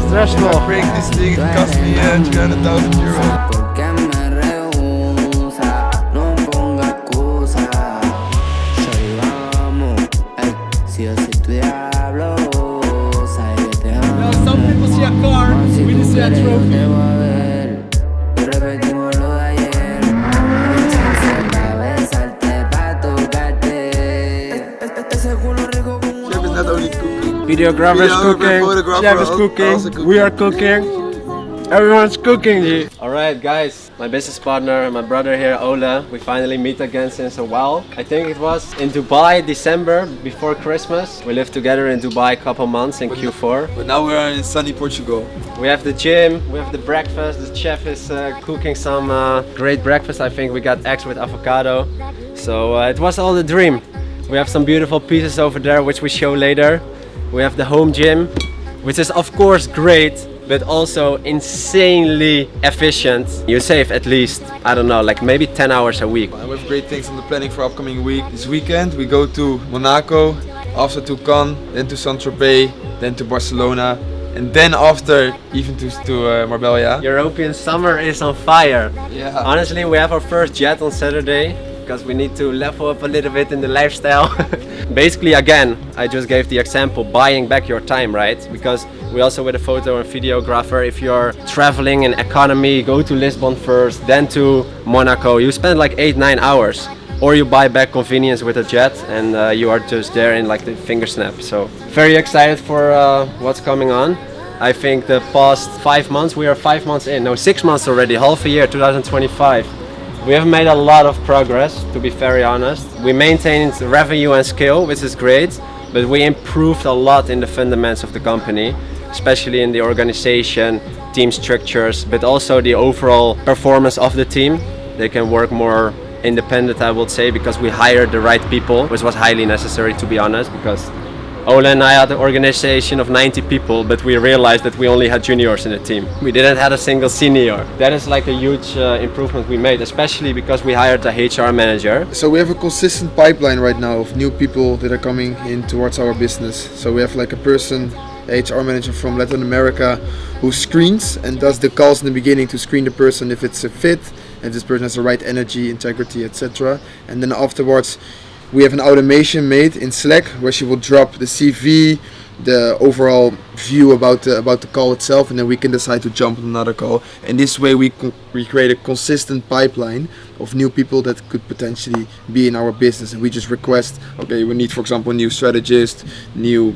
Stressful. Break this thing, it cost me €300,000. Some people see a car, we just see a trophy. Chef is not only cooking. Videographer is cooking, photographer chef is also cooking, we are cooking. Everyone's cooking, G. Alright guys, my business partner and my brother here, Ola, we finally meet again since a while. I think it was in Dubai, December, before Christmas. We lived together in Dubai a couple months in Q4. But now we're in sunny Portugal. We have the gym, we have the breakfast, the chef is cooking some great breakfast. I think we got eggs with avocado. So it was all the dream. We have some beautiful pieces over there which we show later. We have the home gym, which is of course great, but also insanely efficient. You save at least, I don't know, like maybe 10 hours a week. And we have great things on the planning for upcoming week. This weekend we go to Monaco, after to Cannes, then to Saint-Tropez, then to Barcelona, and then after even to Marbella. European summer is on fire. Yeah. Honestly, we have our first jet on Saturday because we need to level up a little bit in the lifestyle. Basically, again, I just gave the example, buying back your time, right? Because we also with a photo and videographer, if you're traveling in economy, go to Lisbon first, then to Monaco, you spend like 8-9 hours. Or you buy back convenience with a jet and you are just there in like the finger snap. So very excited for what's coming on. I think the past 5 months, we are 5 months in, no 6 months already, half a year, 2025. We have made a lot of progress, to be very honest. We maintained revenue and scale, which is great, but we improved a lot in the fundamentals of the company, especially in the organization, team structures, but also the overall performance of the team. They can work more independent, I would say, because we hired the right people, which was highly necessary, to be honest, because Ola and I had an organization of 90 people, but we realized that we only had juniors in the team. We didn't have a single senior. That is like a huge improvement we made, especially because we hired a HR manager. So we have a consistent pipeline right now of new people that are coming in towards our business. So we have like a person, HR manager from Latin America, who screens and does the calls in the beginning to screen the person if it's a fit, if this person has the right energy, integrity, etc. And then afterwards we have an automation made in Slack where she will drop the CV, the overall view about the call itself, and then we can decide to jump on another call. And this way we create a consistent pipeline of new people that could potentially be in our business, and we just request, okay, we need, for example, a new strategist, new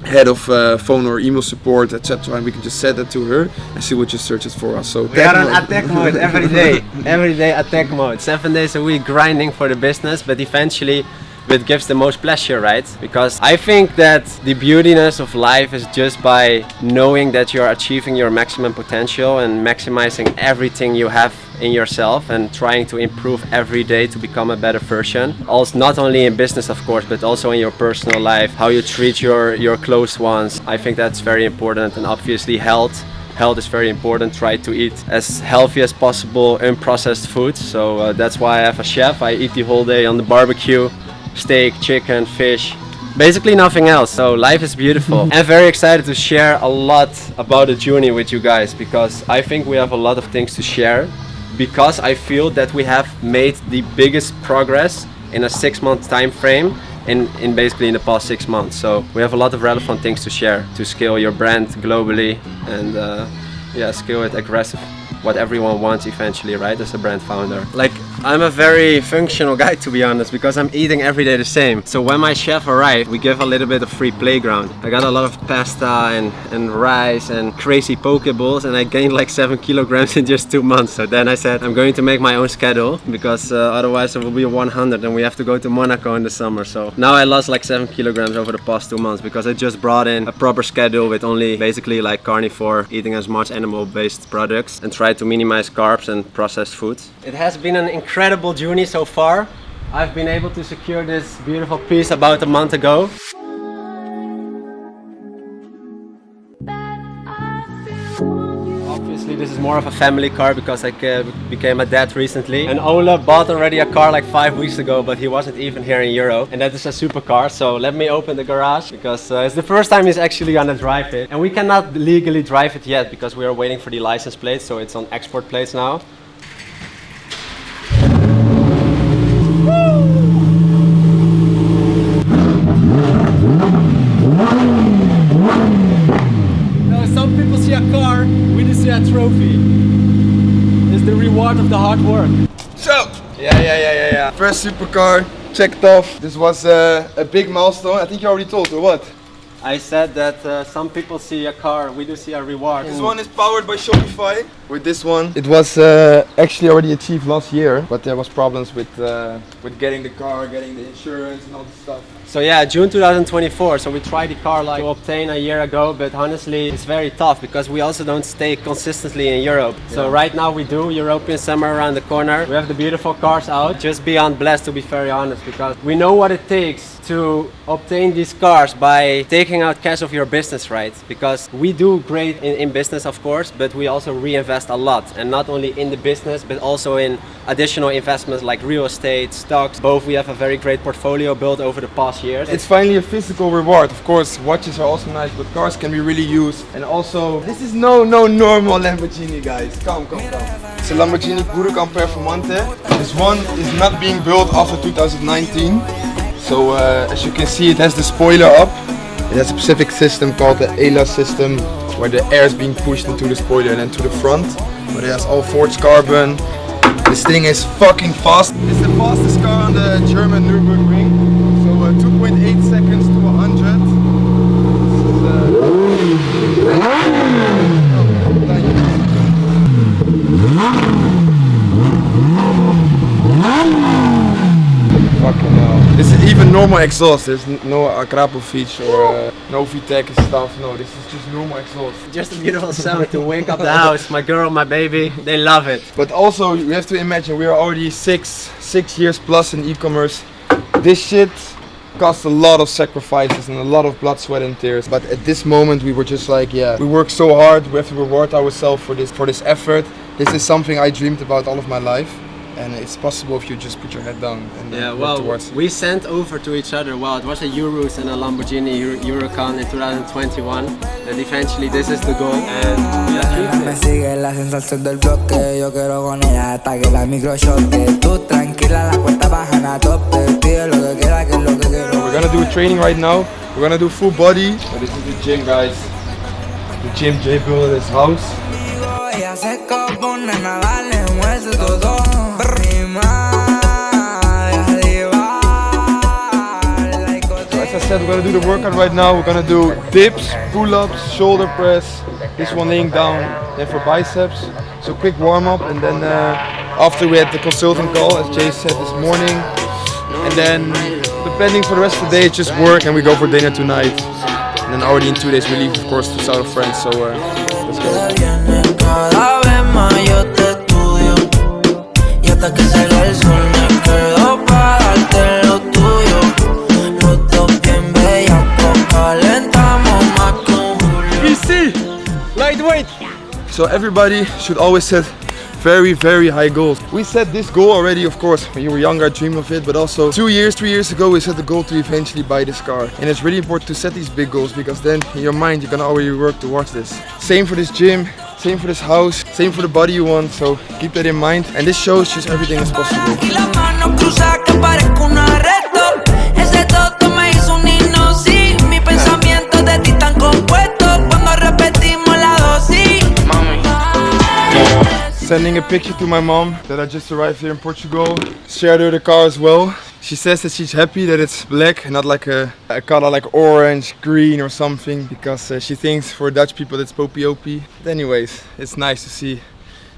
head of phone or email support, etc., and we can just set that to her and see what she searches for us. So we are on attack mode every day. Every day attack mode, 7 days a week grinding for the business, but eventually it gives the most pleasure, right? Because I think that the beautiness of life is just by knowing that you're achieving your maximum potential and maximizing everything you have in yourself and trying to improve every day to become a better version. Also, not only in business, of course, but also in your personal life, how you treat your close ones. I think that's very important, and obviously health. Health is very important. Try to eat as healthy as possible, unprocessed foods. So that's why I have a chef. I eat the whole day on the barbecue. Steak, chicken, fish, basically nothing else. So life is beautiful. I'm very excited to share a lot about the journey with you guys, because I think we have a lot of things to share, because I feel that we have made the biggest progress in a 6-month time frame in basically in the past 6 months. So we have a lot of relevant things to share to scale your brand globally and scale it aggressive, what everyone wants eventually, right, as a brand founder. Like, I'm a very functional guy, to be honest, because I'm eating every day the same. So when my chef arrived, we give a little bit of free playground. I got a lot of pasta and rice and crazy poke bowls, and I gained like 7 kilograms in just 2 months. So then I said, I'm going to make my own schedule, because otherwise it will be 100 and we have to go to Monaco in the summer. So now I lost like 7 kilograms over the past 2 months, because I just brought in a proper schedule with only basically like carnivore, eating as much animal-based products, and try to minimize carbs and processed foods. It has been an incredible journey so far. I've been able to secure this beautiful piece about a month ago. Obviously This is more of a family car because I became a dad recently. And Ola bought already a car like 5 weeks ago, but he wasn't even here in Europe. And that is a supercar. So let me open the garage because it's the first time he's actually gonna drive it. And we cannot legally drive it yet because we are waiting for the license plates. So it's on export plates now. Some people see a car, we just see a trophy. It's the reward of the hard work. So, yeah. First supercar checked off. This was a big milestone. I think you already told, or what? I said that some people see a car, we do see a reward. This one is powered by Shopify. With this one, it was actually already achieved last year, but there was problems with getting the car, getting the insurance and all this stuff. So yeah, June 2024. So we tried the car like to obtain a year ago, but honestly, it's very tough because we also don't stay consistently in Europe. Yeah. So right now we do European summer around the corner. We have the beautiful cars out. Just beyond blessed, to be very honest, because we know what it takes to obtain these cars by taking out cash of your business, right? Because we do great in business, of course, but we also reinvest a lot, and not only in the business, but also in additional investments like real estate, stocks. Both we have a very great portfolio built over the past years. It's finally a physical reward. Of course, watches are also nice, but cars can be really used. And also, this is no normal Lamborghini, guys. Come. It's a Lamborghini Hurucan performante. This one is not being built after 2019. So as you can see, it has the spoiler up. It has a specific system called the ELA system, where the air is being pushed into the spoiler and then to the front. But it has all forged carbon. This thing is fucking fast. It's the fastest car on the German Nürburgring. So 2.8 seconds to 100. Fucking hell. This is even normal exhaust. There's no Akrapovic or no VTEC and stuff. No, this is just normal exhaust. Just a beautiful sound to wake up the house. My girl, my baby, they love it. But also, you have to imagine we are already six years plus in e-commerce. This shit cost a lot of sacrifices and a lot of blood, sweat and tears. But at this moment we were just like, yeah, we work so hard, we have to reward ourselves for this effort. This is something I dreamed about all of my life. And it's possible if you just put your head down and work towards it. We sent over to each other, well, it was a Urus and a Lamborghini Hurucan in 2021, and eventually this is the goal, and we achieved it. Sigue la sensación del bloque, yo quiero con ella hasta que la micro choque. Tú tranquila, la cuenta bajan a tope, pide lo que quiera, que es lo que quiero. We're gonna do training right now. We're gonna do full body. So this is the gym, guys. The gym Jay built at his house. Ella se compone a darle muerte todo. As I said, we're gonna do the workout right now. We're gonna do dips, pull-ups, shoulder press. This one laying down, then for biceps. So quick warm-up, and then after we had the consultant call, as Jay said this morning. And then the planning for the rest of the day is just work, and we go for dinner tonight. And then already in 2 days we leave, of course, to south of France. So let's go. Que salga el sol me quedo para darte lo tuyo. Los dos bien bellacos, calentamos más con Julio. PC, lightweight. So everybody should always set very high goals. We set this goal already, of course, when you were younger, I dreamed of it, but also 3 years ago we set the goal to eventually buy this car. And it's really important to set these big goals because then in your mind you can already work towards this. Same for this gym. Same for this house, same for the body you want, so keep that in mind. And this shows just everything is possible. Sending a picture to my mom that I just arrived here in Portugal. Shared her the car as well. She says that she's happy that it's black and not like a color like orange, green or something, because she thinks for Dutch people it's poppy. But anyways, it's nice to see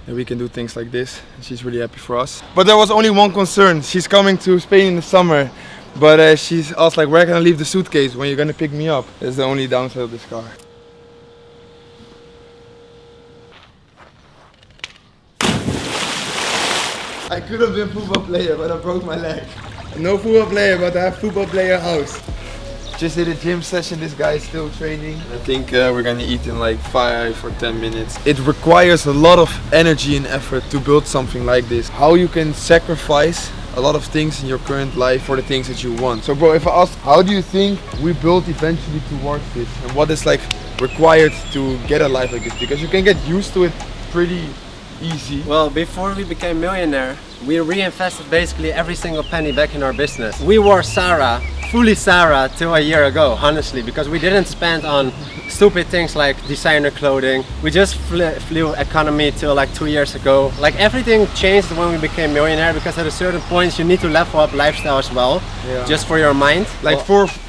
that we can do things like this. She's really happy for us. But there was only one concern. She's coming to Spain in the summer, but she's asked like, where can I leave the suitcase when you're gonna pick me up? That's the only downside of this car. I could have been football player, but I broke my leg. No football player, but I have football player house. Just did a gym session, this guy is still training. I think we're gonna eat in like 5 or 10 minutes. It requires a lot of energy and effort to build something like this. How you can sacrifice a lot of things in your current life for the things that you want. So bro, if I ask, how do you think we build eventually towards this? And what is like required to get a life like this? Because you can get used to it pretty easy. Well, before we became millionaire, we reinvested basically every single penny back in our business. We wore Sarah, fully Sarah, till a year ago, honestly, because we didn't spend on stupid things like designer clothing. We just flew economy till like 2 years ago. Like everything changed when we became millionaire, because at a certain point you need to level up lifestyle as well, just for your mind.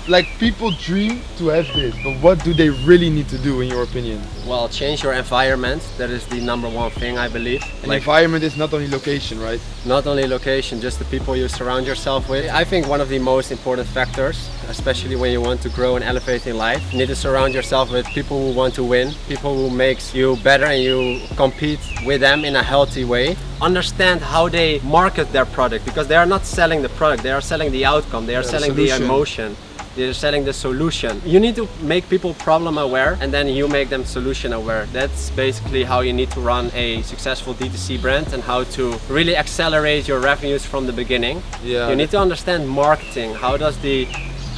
Like people dream to have this, but what do they really need to do in your opinion? Well, change your environment. That is the number one thing, I believe. And environment is not only location, right? Not only location, just the people you surround yourself with. I think one of the most important factors, especially when you want to grow and elevate in life, you need to surround yourself with people who want to win, people who makes you better and you compete with them in a healthy way. Understand how they market their product, because they are not selling the product, they are selling the outcome, they are selling the emotion. They're selling the solution. You need to make people problem aware, and then you make them solution aware. That's basically how you need to run a successful D2C brand, and how to really accelerate your revenues from the beginning. Yeah. You need to understand marketing. How does the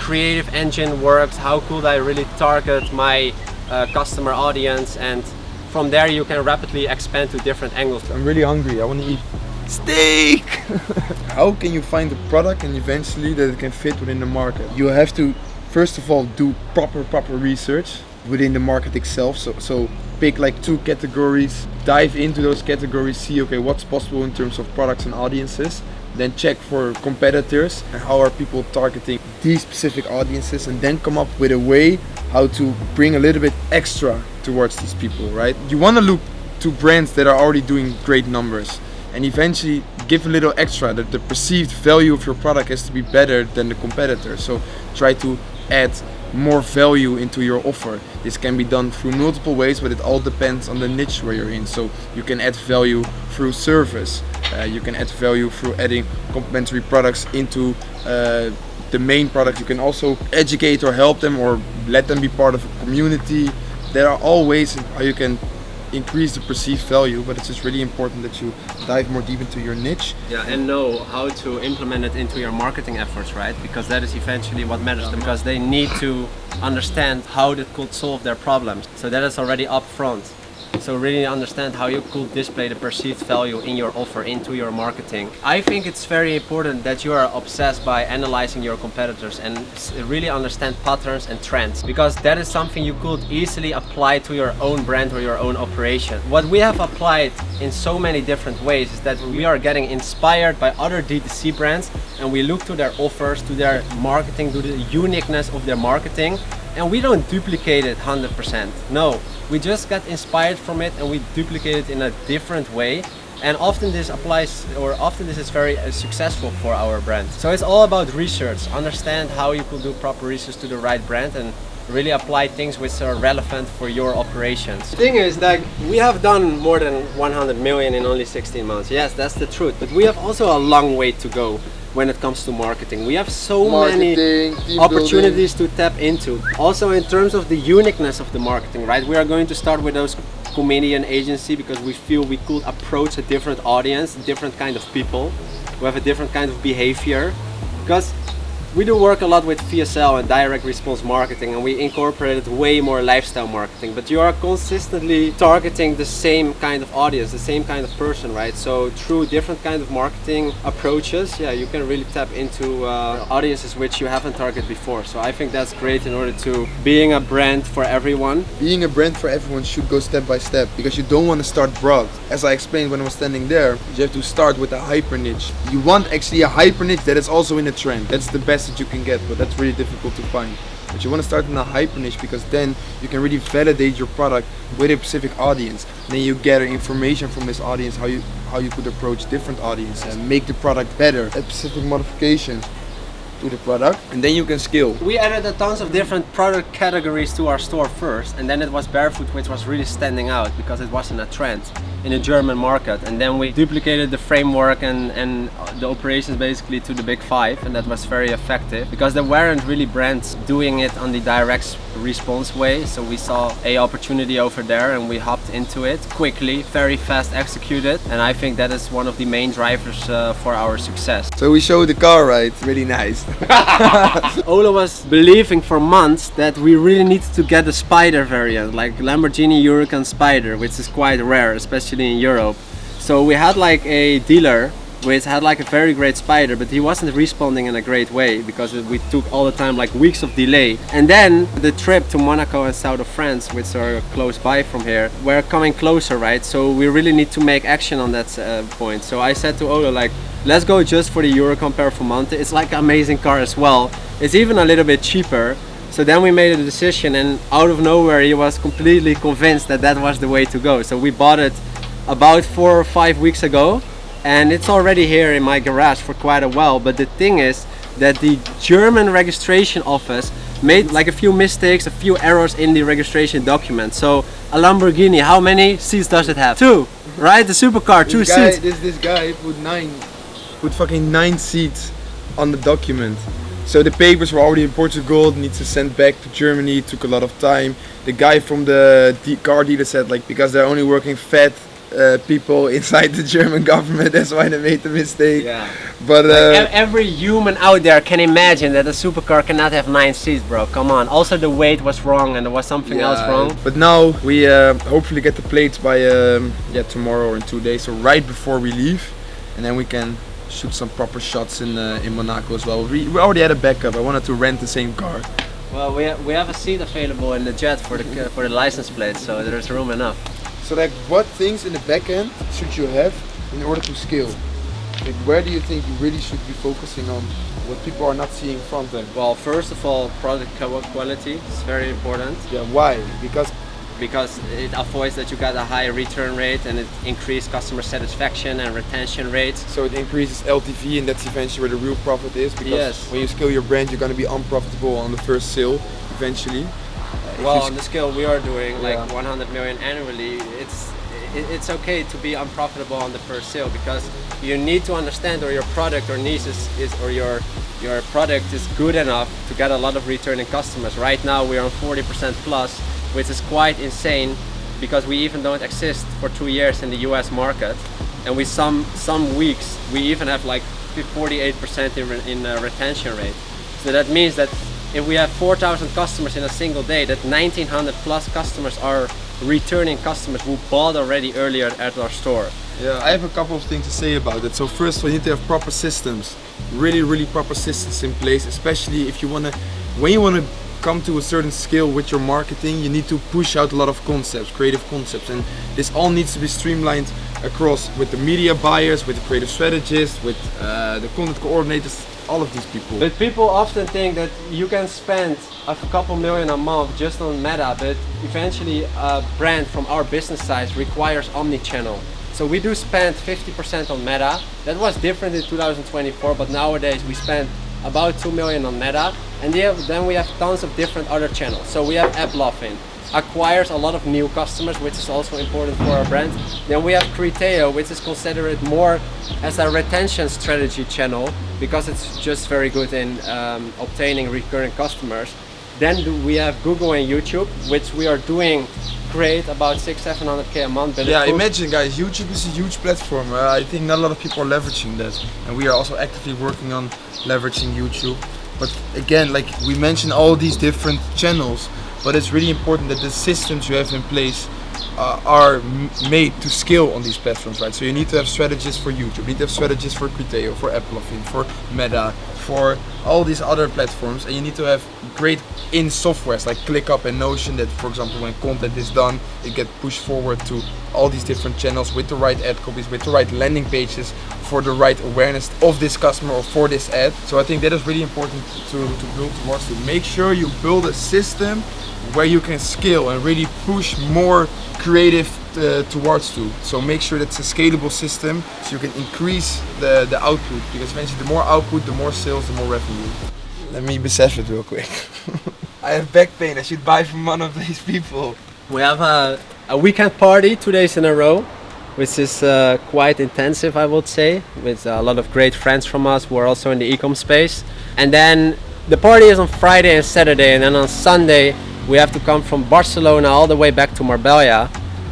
creative engine work? How could I really target my customer audience? And from there you can rapidly expand to different angles. I'm really hungry, I want to eat steak! How can you find a product and eventually that it can fit within the market? You have to first of all do proper research within the market itself. So pick like 2 categories, dive into those categories, see okay what's possible in terms of products and audiences. Then check for competitors and how are people targeting these specific audiences, and then come up with a way how to bring a little bit extra towards these people, right? You want to look to brands that are already doing great numbers, and eventually give a little extra, that the perceived value of your product has to be better than the competitor. So try to add more value into your offer. This can be done through multiple ways, but it all depends on the niche where you're in. So you can add value through service, you can add value through adding complementary products into the main product. You can also educate or help them or let them be part of a community. There are all ways in how you can increase the perceived value, but it's just really important that you dive more deep into your niche. Yeah, and know how to implement it into your marketing efforts, right? Because that is eventually what matters to them, because they need to understand how that could solve their problems. So that is already up front. So really understand how you could display the perceived value in your offer into your marketing. I think it's very important that you are obsessed by analyzing your competitors and really understand patterns and trends, because that is something you could easily apply to your own brand or your own operation. What we have applied in so many different ways is that we are getting inspired by other D2C brands, and we look to their offers, to their marketing, to the uniqueness of their marketing, and we don't duplicate it 100%. No, we just got inspired from it and we duplicate it in a different way. And often this applies, or often this is very successful for our brand. So it's all about research. Understand how you could do proper research to the right brand and really apply things which are relevant for your operations. The thing is that we have done more than 100 million in only 16 months. Yes, that's the truth. But we have also a long way to go when it comes to marketing. We have so many opportunities to tap into. Also in terms of the uniqueness of the marketing, right? We are going to start with those comedian agency because we feel we could approach a different audience, different kind of people who have a different kind of behavior. Because we do work a lot with VSL and direct response marketing, and we incorporated way more lifestyle marketing, but you are consistently targeting the same kind of audience, the same kind of person, right? So through different kind of marketing approaches, yeah, you can really tap into audiences which you haven't targeted before. So I think that's great in order to being a brand for everyone. Being a brand for everyone should go step by step, because you don't want to start broad. As I explained when I was standing there, you have to start with a hyper niche. You want actually a hyper niche that is also in a trend. That's the best that you can get, but that's really difficult to find. But you want to start in a hyper niche, because then you can really validate your product with a specific audience. And then you gather information from this audience, how you could approach different audiences and make the product better, add specific modifications to the product, and then you can scale. We added a tons of different product categories to our store first, and then it was barefoot which was really standing out because it wasn't a trend. in the German market, and then we duplicated the framework and the operations basically to the big five, and that was very effective because there weren't really brands doing it on the direct response way. So we saw a opportunity over there and we hopped into it quickly, very fast executed, and I think that is one of the main drivers for our success. So we showed the car, right? Really nice. Ola was believing for months that we really needed to get a Spider variant, like Lamborghini Huracan Spider, which is quite rare, especially in Europe. So we had like a dealer which had like a very great Spider, but he wasn't responding in a great way because we took all the time like weeks of delay. And then the trip to Monaco and south of France, which are close by from here, we're coming closer, right? So we really need to make action on that point. So I said to Ola, like, let's go just for the Hurucan Performante. It's like an amazing car as well. It's even a little bit cheaper. So then we made a decision, and out of nowhere he was completely convinced that that was the way to go. So we bought it about 4 or 5 weeks ago, and it's already here in my garage for quite a while. But the thing is that the German registration office made like a few mistakes, a few errors in the registration document. So a Lamborghini, how many seats does it have? 2, right? The Supercar, 2 seats. This guy put fucking 9 seats on the document. So the papers were already in Portugal, needs to send back to Germany, took a lot of time. The guy from the car dealer said, like, because they're only working fat people inside the German government, that's why they made the mistake. Yeah. But like every human out there can imagine that a supercar cannot have 9 seats, bro. Come on. Also the weight was wrong and there was something else wrong. But now we hopefully get the plates by tomorrow or in 2 days, so right before we leave, and then we can shoot some proper shots in Monaco as well. We already had a backup. I wanted to rent the same car. Well, we have a seat available in the jet for the license plate, so there's room enough. So like, what things in the back end should you have in order to scale? Like, where do you think you really should be focusing on what people are not seeing front end? Well, first of all, product quality is very important. Yeah, why? Because it avoids that you got a high return rate, and it increases customer satisfaction and retention rates. So it increases LTV, and that's eventually where the real profit is, because when you scale your brand, you're going to be unprofitable on the first sale eventually. Well, on the scale we are doing, like 100 million annually, it's okay to be unprofitable on the first sale, because you need to understand or your product or niche is or your product is good enough to get a lot of returning customers. Right now we're on 40% plus, which is quite insane, because we even don't exist for 2 years in the US market, and we some weeks we even have like 48% in retention rate. So that means that if we have 4,000 customers in a single day, that 1,900 plus customers are returning customers who bought already earlier at our store. Yeah, I have a couple of things to say about it. So first, we need to have proper systems, really proper systems in place, especially if you when you want to come to a certain scale with your marketing, you need to push out a lot of concepts, creative concepts, and this all needs to be streamlined across with the media buyers, with the creative strategists, with the content coordinators, all of these people. But people often think that you can spend a couple million a month just on Meta, but eventually a brand from our business size requires omni-channel. So we do spend 50% on Meta. That was different in 2024, but nowadays we spend about 2 million on Meta, and then we have tons of different other channels. So we have AppLovin, acquires a lot of new customers, which is also important for our brand. Then we have Criteo, which is considered more as a retention strategy channel, because it's just very good in obtaining recurring customers. Then we have Google and YouTube, which we are doing great, about 600-700k a month. Yeah, imagine guys, YouTube is a huge platform. I think not a lot of people are leveraging that, and we are also actively working on leveraging YouTube. But again, like we mentioned, all these different channels, but it's really important that the systems you have in place are made to scale on these platforms, right? So you need to have strategists for YouTube, you need to have strategists for Criteo, for AppLovin, for Meta, for all these other platforms, and you need to have great in softwares like ClickUp and Notion that, for example, when content is done, it gets pushed forward to all these different channels with the right ad copies, with the right landing pages for the right awareness of this customer or for this ad. So I think that is really important to build towards, to make sure you build a system where you can scale and really push more creative towards to. So make sure that's a scalable system so you can increase the output, because eventually the more output, the more sales, the more revenue. Let me besef it real quick. I have back pain, I should buy from one of these people. We have a weekend party 2 days in a row, which is quite intensive, I would say, with a lot of great friends from us who are also in the e-com space. And then the party is on Friday and Saturday, and then on Sunday we have to come from Barcelona all the way back to Marbella,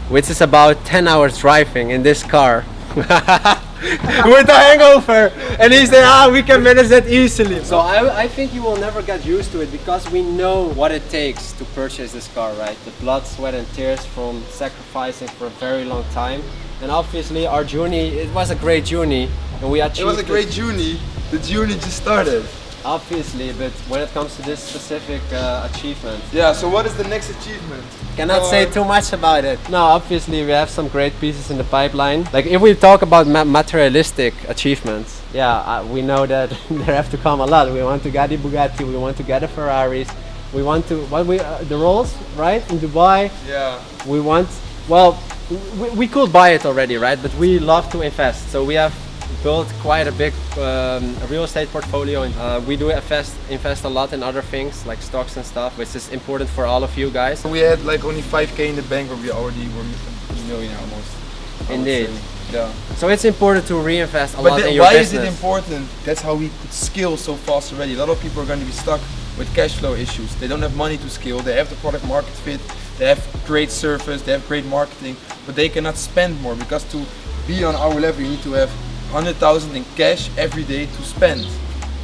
which is about 10 hours driving in this car. With a hangover, and he said, we can manage that easily. So I think you will never get used to it, because we know what it takes to purchase this car, right? The blood, sweat and tears from sacrificing for a very long time. And obviously our journey, it was a great journey, and we achieved It was a great journey. The journey just started. Obviously, but when it comes to this specific achievement, Yeah, so what is the next achievement? cannot say too much about it. No, obviously we have some great pieces in the pipeline. Like if we talk about materialistic achievements, we know that there have to come a lot. We want to get the Bugatti, we want to get the Ferraris, we want to the Rolls, right, in Dubai. Yeah. We want, we could buy it already, right? But we love to invest, so we have built quite a big real estate portfolio, and we do invest a lot in other things like stocks and stuff, which is important for all of you guys. We had like only 5k in the bank, but we already were a millionaire almost. Indeed. Yeah. So it's important to reinvest a lot in your why business. is it important? That's how we could scale so fast already. A lot of people are going to be stuck with cash flow issues. They don't have money to scale. They have the product market fit. They have great service. They have great marketing, but they cannot spend more, because to be on our level, you need to have 100,000 in cash every day to spend.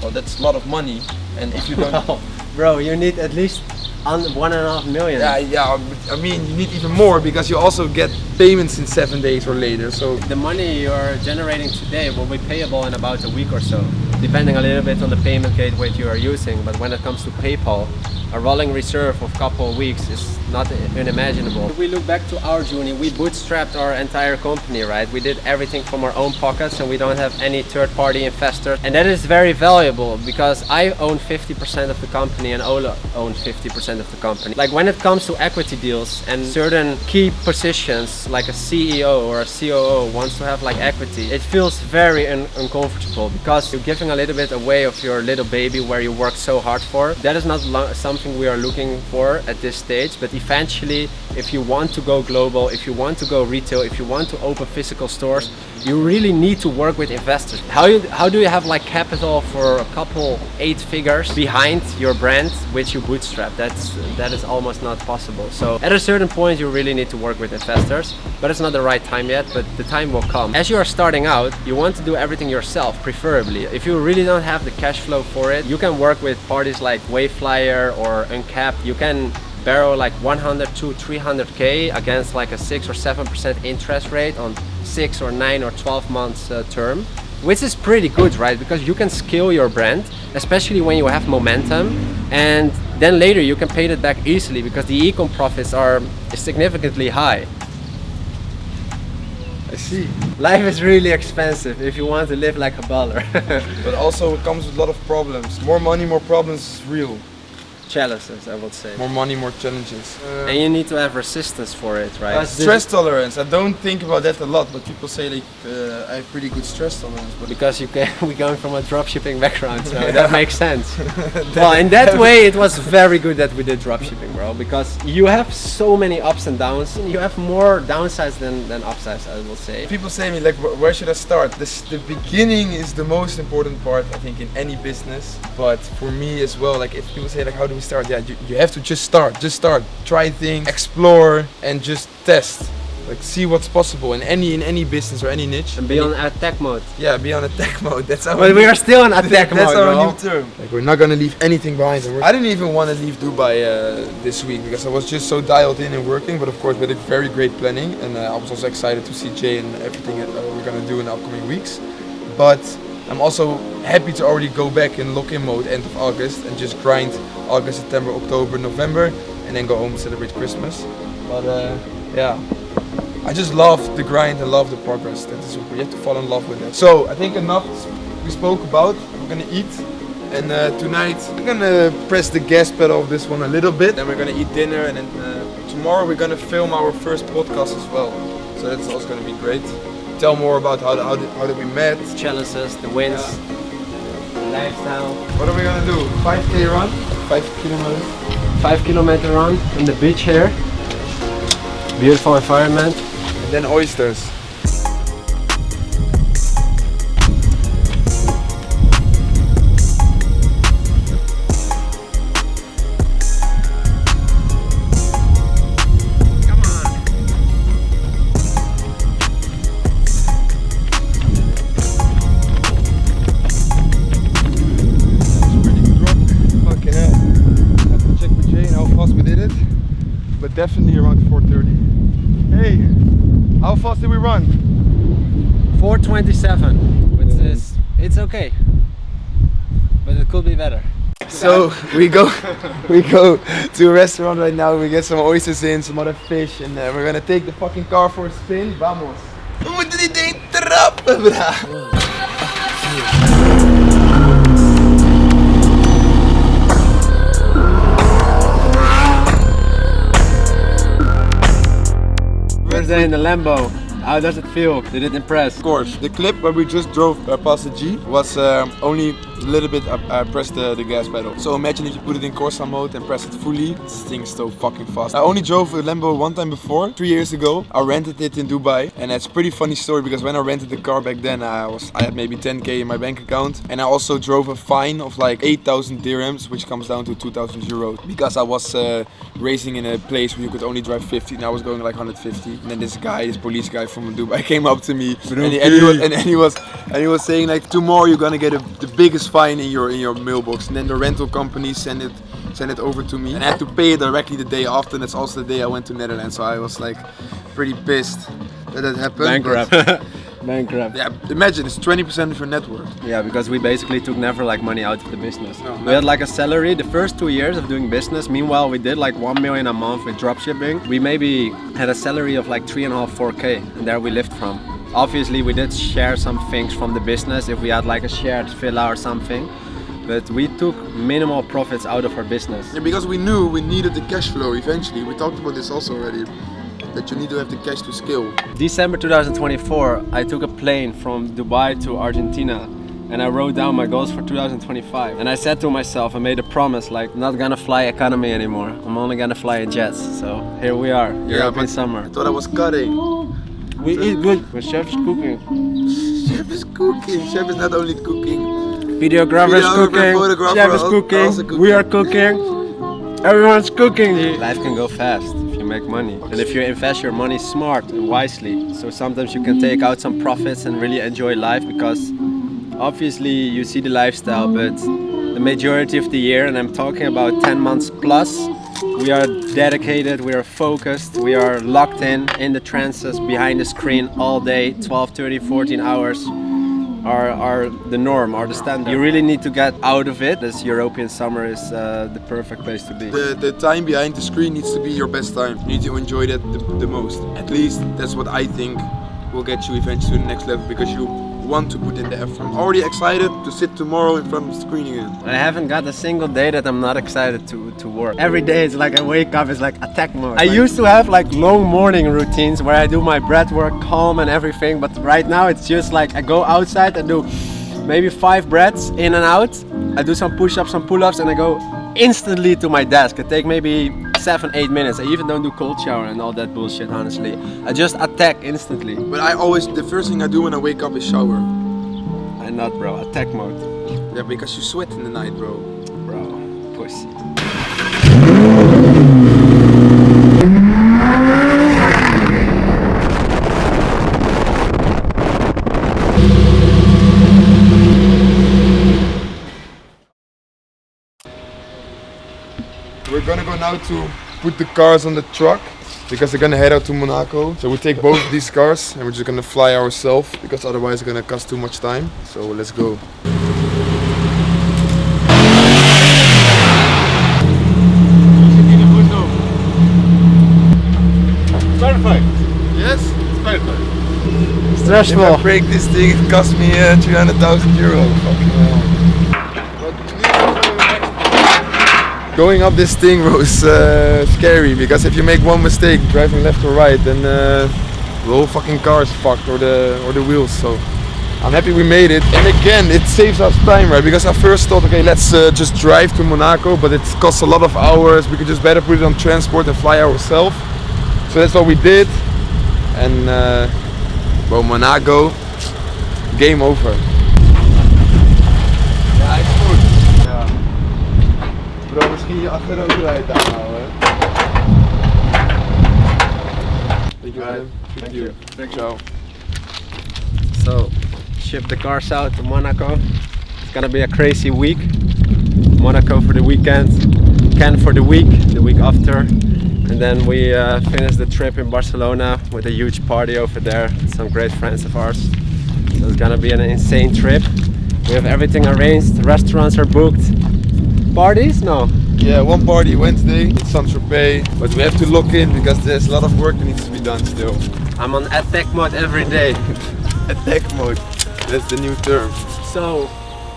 Well, that's a lot of money, and if you don't, Bro, you need at least 1.5 million. yeah, I mean, you need even more, because you also get payments in 7 days or later. So The money you're generating today will be payable in about a week or so, depending a little bit on the payment gateway you are using. But when it comes to PayPal, a rolling reserve of a couple of weeks is not unimaginable. If we look back to our journey, we bootstrapped our entire company, right? We did everything from our own pockets, and we don't have any third-party investors. And that is very valuable, because I own 50% of the company and Ola owns 50% of the company. Like when it comes to equity deals and certain key positions, like a CEO or a COO wants to have like equity, it feels very uncomfortable, because you're giving a little bit away of your little baby where you work so hard for. That is not something we are looking for at this stage, but eventually, if you want to go global, if you want to go retail, if you want to open physical stores, you really need to work with investors. How do you have like capital for a couple 8 figures behind your brand which you bootstrap? That is almost not possible. So at a certain point you really need to work with investors, but it's not the right time yet, but the time will come. As you are starting out, you want to do everything yourself, preferably. If you really don't have the cash flow for it, you can work with parties like Wayflyer or Uncapped. You can borrow like 100 to 300k against like a 6 or 7% interest rate on 6 or 9 or 12 months term, which is pretty good, right? Because you can scale your brand, especially when you have momentum, and then later you can pay it back easily, because the e-com profits are significantly high. I see. Life is really expensive if you want to live like a baller. But also it comes with a lot of problems. More money, more problems is real. Challenges, I would say. More money, more challenges. And you need to have resistance for it, right? Stress tolerance. I don't think about that a lot, but people say like I have pretty good stress tolerance. But because we're going from a dropshipping background, so that makes sense. Well, in that way, it was very good that we did dropshipping, bro, because you have so many ups and downs. You have more downsides than upsides, I will say. people say to me like, where should I start? The beginning is the most important part, I think, in any business. But for me as well, like if people say like, how do we start? Yeah, you have to just start. Try things, explore, and just test. Like see what's possible in any business or any niche. And be on attack mode. Yeah, be on attack mode. That's our But we are still on attack mode, that's our bro. new term. Like we're not gonna leave anything behind. I didn't even want to leave Dubai this week because I was just so dialed in and working. But of course, we had very great planning, and I was also excited to see Jay and everything that we're gonna do in the upcoming weeks. But I'm also happy to already go back in lock-in mode end of August and just grind August, September, October, November, and then go home and celebrate Christmas. But yeah. I just love the grind and love the progress. That is you have to fall in love with it. So I think enough we spoke about. We're gonna eat, and tonight we're gonna press the gas pedal of this one a little bit. Then we're gonna eat dinner, and then tomorrow we're gonna film our first podcast as well. So that's also gonna be great. Tell more about how did we met, Challenges, the wins, the lifestyle. What are we gonna do? 5k run, 5 kilometers. 5 kilometer run on the beach here. Beautiful environment. And then oysters. definitely around 4:30. Hey, how fast did we run? 4:27, which is, it's okay, but it could be better. So we go to a restaurant right now. We get some oysters in, some other fish, and we're gonna take the fucking car for a spin. Vamos. We moeten die ding trappen, bra. First day in the Lambo. How does it feel? Did it impress? Of course. The clip where we just drove past the G was only a little bit pressed the gas pedal. So imagine if you put it in Corsa mode and press it fully, this thing's so fucking fast. I only drove a Lambo one time before, 3 years ago. I rented it in Dubai, and it's a pretty funny story because when I rented the car back then, I had maybe 10k in my bank account, and I also drove a fine of like 8,000 dirhams, which comes down to 2,000 euros, because I was racing in a place where you could only drive 50, and I was going like 150. And then this police guy from Dubai came up to me, and he was saying like, tomorrow you're gonna get the biggest fine in your mailbox. And then the rental company sent it over to me, and I had to pay it directly the day after. And that's also the day I went to Netherlands. So I was like pretty pissed that happened. Bankrupt. Bankrupt. Yeah, imagine it's 20% of your net worth. Yeah, because we basically took never like money out of the business. No, we had like a salary the first 2 years of doing business. Meanwhile, we did like 1 million a month with dropshipping. We maybe had a salary of like 3.5, 4k, and there we lived from. Obviously, we did share some things from the business if we had like a shared villa or something. But we took minimal profits out of our business. Yeah, because we knew we needed the cash flow eventually. We talked about this also already, that you need to have the cash to scale. December 2024, I took a plane from Dubai to Argentina, and I wrote down my goals for 2025. And I said to myself, I made a promise, like, not gonna fly economy anymore. I'm only gonna fly in jets. So here we are, European summer. I thought I was cutting. We eat good, but chef is cooking. Chef is cooking. Chef is not only cooking. Videographer is cooking, photographer chef is also cooking, we are cooking. Everyone's cooking. Life can go fast if you make money, and if you invest your money smart and wisely. So sometimes you can take out some profits and really enjoy life, because obviously you see the lifestyle, but the majority of the year, and I'm talking about 10 months plus, we are dedicated, we are focused, we are locked in the trances behind the screen all day, 12, 13, 14 hours. Are the norm, are the standard. You really need to get out of it. This European summer is the perfect place to be. The time behind the screen needs to be your best time. You need to enjoy that the most. At least that's what I think will get you eventually to the next level, because you want to put in the effort. I'm already excited to sit tomorrow in front of the screen again. I haven't got a single day that I'm not excited to work. Every day it's like I wake up, it's like attack mode. I used to have like long morning routines where I do my breath work, calm and everything, but right now it's just like I go outside and do maybe 5 breaths in and out. I do some push-ups, some pull-ups, and I go instantly to my desk. It takes maybe 7-8 minutes. I even don't do cold shower and all that bullshit, honestly. I just attack instantly. But the first thing I do when I wake up is shower. I'm not, bro. Attack mode. Yeah, because you sweat in the night, bro. Bro, pussy. We're gonna go now to put the cars on the truck, because they're gonna head out to Monaco. So we take both of these cars and we're just gonna fly ourselves, because otherwise it's gonna cost too much time. So let's go. Perfect. Yes? It's perfect. Stressful. If I break this thing, it cost me 300,000 euro. Fucking hell. Going up this thing was scary, because if you make one mistake driving left or right, then the whole fucking car is fucked, or the wheels. So I'm happy we made it. And again, it saves us time, right? Because I first thought, okay, let's just drive to Monaco, but it costs a lot of hours. We could just better put it on transport and fly ourselves. So that's what we did. And well, Monaco, game over. Ja, is goed. Ja. Bro, misschien je achteroverrijd aanhouden. Thank you, man. Thank you. Ciao. So, ship the cars out to Monaco. It's gonna be a crazy week. Monaco for the weekend, Cannes for the week after, and then we finished the trip in Barcelona with a huge party over there. Some great friends of ours. So it's gonna be an insane trip. We have everything arranged. Restaurants are booked. Parties? No. Yeah, one party Wednesday, it's Saint-Tropez, but we have to lock in because there's a lot of work that needs to be done still. I'm on attack mode every day. Attack mode, that's the new term. So,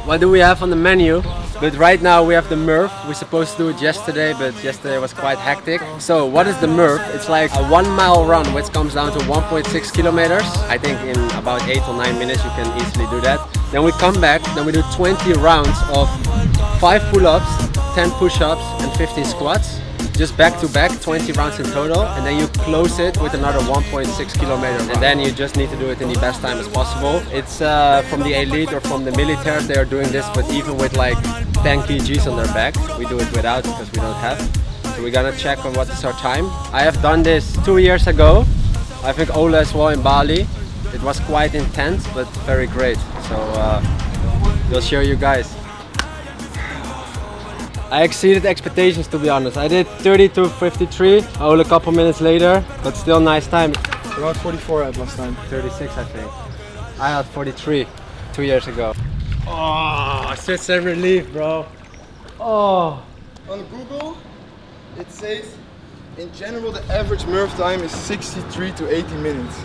what do we have on the menu? But right now we have the Murph. We're supposed to do it yesterday, but yesterday was quite hectic. So what is the Murph? It's like a 1 mile run, which comes down to 1.6 kilometers. I think in about 8 or 9 minutes you can easily do that. Then we come back, then we do 20 rounds of 5 pull-ups, 10 push-ups and 15 squats. Just back to back, 20 rounds in total, and then you close it with another 1.6 kilometers, and then you just need to do it in the best time as possible. It's from the elite or from the militaires, they are doing this, but even with like 10 kgs on their back. We do it without because we don't have. So we're gonna check on what is our time. I have done this 2 years ago. I think Ola as well in Bali. It was quite intense, but very great. So we'll show you guys. I exceeded expectations, to be honest. I did 32:53, Ola a couple minutes later, but still nice time. Around 44 at last time. 36 I think. I had 43 2 years ago. Oh, such a relief, bro. Oh. On Google, it says in general the average Murph time is 63 to 80 minutes.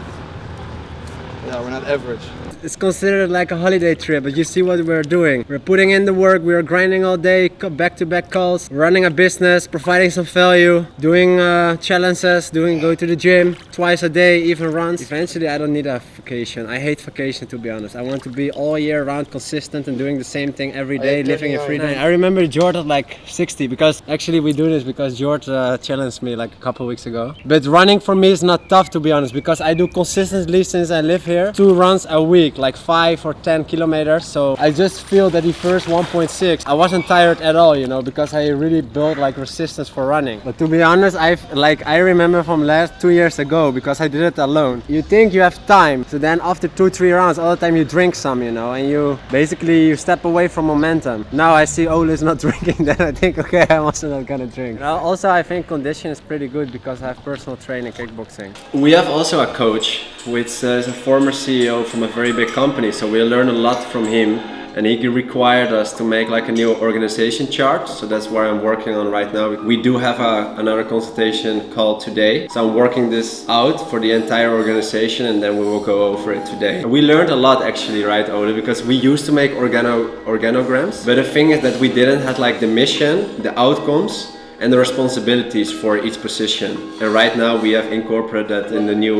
Yeah, we're not average. It's considered like a holiday trip, but you see what we're doing. We're putting in the work, we're grinding all day, back-to-back calls, running a business, providing some value, doing challenges, go to the gym twice a day, even runs. Eventually I don't need a vacation. I hate vacation, to be honest. I want to be all year round consistent and doing the same thing every day, living in freedom. I remember George at like 60, because actually we do this because George challenged me like a couple weeks ago. But running for me is not tough, to be honest, because I do consistently since I live here 2 runs a week, like 5 or 10 kilometers. So I just feel that the first 1.6 I wasn't tired at all, you know, because I really built like resistance for running. But to be honest, I remember from last 2 years ago, because I did it alone. You think you have time, so then after 2-3 rounds all the time you drink some, you know, and you step away from momentum. Now I see Ole is not drinking, then I think, okay, I'm also not gonna drink. Also I think condition is pretty good because I have personal training kickboxing. We have also a coach, which is a former CEO from a very big company, so we learned a lot from him, and he required us to make like a new organization chart. So that's what I'm working on right now. We do have another consultation call today, so I'm working this out for the entire organization, and then we will go over it today. We learned a lot actually, right, Ole, because we used to make organograms, but the thing is that we didn't have like the mission, the outcomes, and the responsibilities for each position. And right now we have incorporated that in the new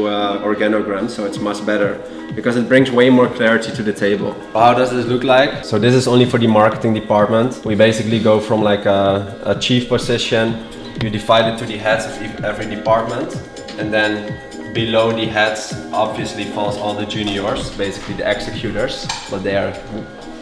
organogram, so it's much better because it brings way more clarity to the table. How does this look like? So this is only for the marketing department. We basically go from like a chief position, you divide it to the heads of every department, and then below the heads obviously falls all the juniors, basically the executors, but they are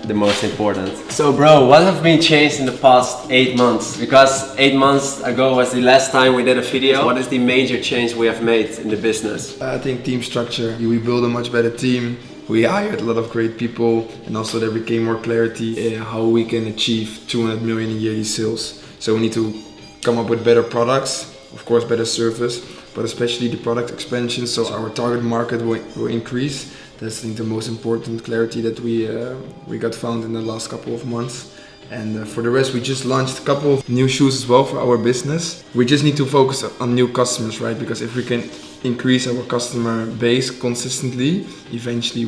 the most important. So bro, what have been changed in the past 8 months? Because 8 months ago was the last time we did a video. What is the major change we have made in the business? I think team structure. We built a much better team. We hired a lot of great people, and also there became more clarity in how we can achieve 200 million in yearly sales. So we need to come up with better products, of course better service, but especially the product expansion, so our target market will increase. That's, I think, the most important clarity that we got found in the last couple of months. And for the rest, we just launched a couple of new shoes as well for our business. We just need to focus on new customers, right? Because if we can increase our customer base consistently, eventually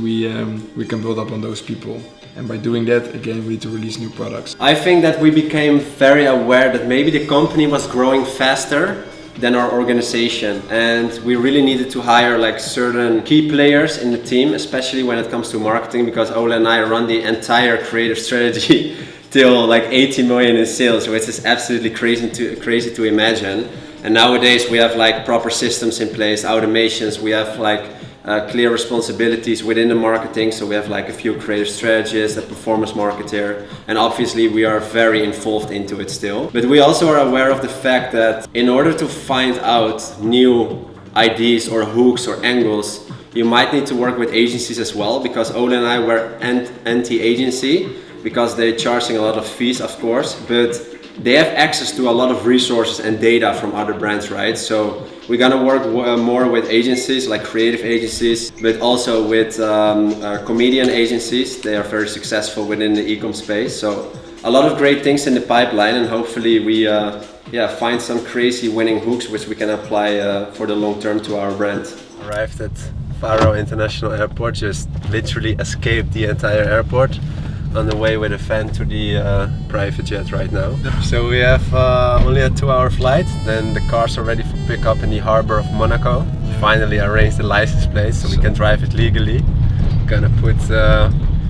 we can build up on those people. And by doing that, again, we need to release new products. I think that we became very aware that maybe the company was growing faster than our organization, and we really needed to hire like certain key players in the team, especially when it comes to marketing, because Ole and I run the entire creative strategy till like 80 million in sales, which is absolutely crazy to imagine. And nowadays we have like proper systems in place, automations, we have like clear responsibilities within the marketing, so we have like a few creative strategists, a performance marketer, and obviously we are very involved into it still. But we also are aware of the fact that in order to find out new ideas or hooks or angles, you might need to work with agencies as well, because Ole and I were anti-agency because they're charging a lot of fees, of course, but they have access to a lot of resources and data from other brands, right? So we're gonna work more with agencies, like creative agencies, but also with comedian agencies. They are very successful within the e-com space. So a lot of great things in the pipeline, and hopefully we find some crazy winning hooks which we can apply for the long term to our brand. Arrived at Faro International Airport, just literally escaped the entire airport on the way with a van to the private jet right now. So we have only a 2-hour flight, then the car's are ready for pickup in the harbor of Monaco. Finally arranged the license plate so we can drive it legally. Gonna put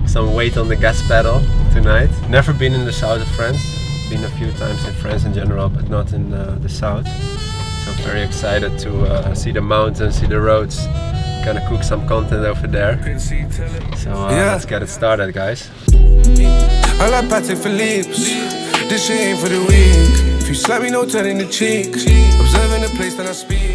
some weight on the gas pedal tonight. Never been in the south of France, been a few times in France in general, but not in the south. So very excited to see the mountains, see the roads. Gonna cook some content over there. So let's get it started, guys. I like Patek Philippe's. This shit ain't for the weak. If you slap me, no turn in the cheek. Observing the place, then I speak.